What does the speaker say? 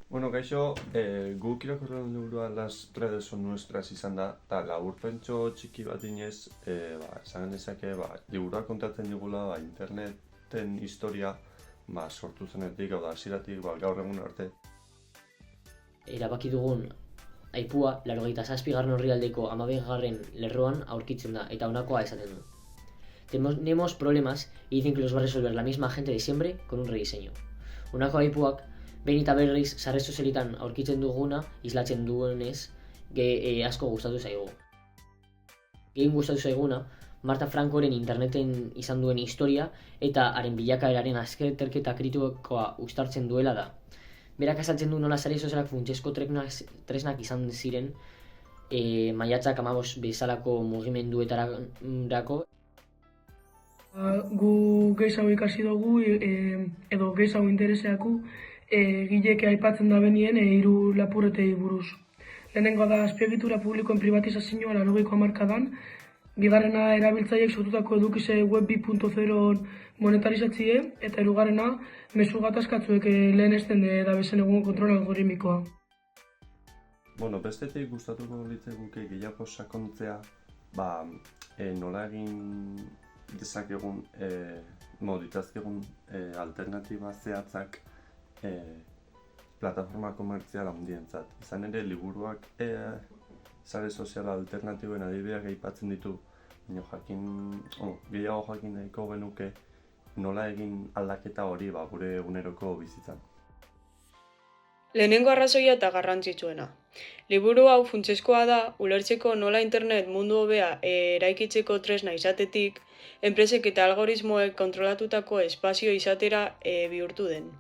Bueno, gaixo, guk irakurren liburua Las redes son nuestras izan da, eta laburpentxo txiki bat inez, esan dezake, liburua kontatzen digula, interneten historia, sortu zenetik, hau da, hasieratik, gaur egun arte. Erabaki dugun aipua, 87. orrialdeko 12. lerroan aurkitzen da, eta honakoa esaten du. Tenemos problemas y dicen que los va a resolver la misma gente de siempre con un rediseño. Honako aipuak, behin eta berriz sare sozialetan aurkitzen duguna, islatzen duenez, asko gustatu zaigu. Gehien gustatu zaiguna, Marta Francoren interneten izan duen historia eta haren bilakaeraren azterketa kritikoa uztartzen duela da. Berak azaltzen du nola sare sozialak funtsezko tresnak izan ziren maiatzak 15 bezalako mugimenduetarako. Gu gehiago ikasi dugu, edo gehiago intereseaku, gileke aipatzen da benien 3 lapurretei buruz. Lehenengoa da azpiegitura publikoen privatizazioa 80ko hamarkadan, bigarrena erabiltzaileek sortutako edukize web 2.0 monetarizatzie, eta hirugarrena mezu gatazkatzuek lehenesten da bezen egun kontrol algoritmikoa. Bueno, bestetik gustatuko litzaiguke gehiago sakontzea, nola egin dezakegun, ditazkegun alternatiba zehatzak plataforma komertzial handientzat. Izan ere, liburuak sare sozial alternatiboen adibideak aipatzen ditu, baina gehiago jakin nahiko genuke nola egin aldaketa hori gure eguneroko bizitzan. Lehenengo arrazoia eta garrantzitsuena. Liburu hau funtsezkoa da ulertzeko nola internet mundu hobea eraikitzeko tresna izatetik, enpresek eta algoritmoek kontrolatutako espazio izatera bihurtu den.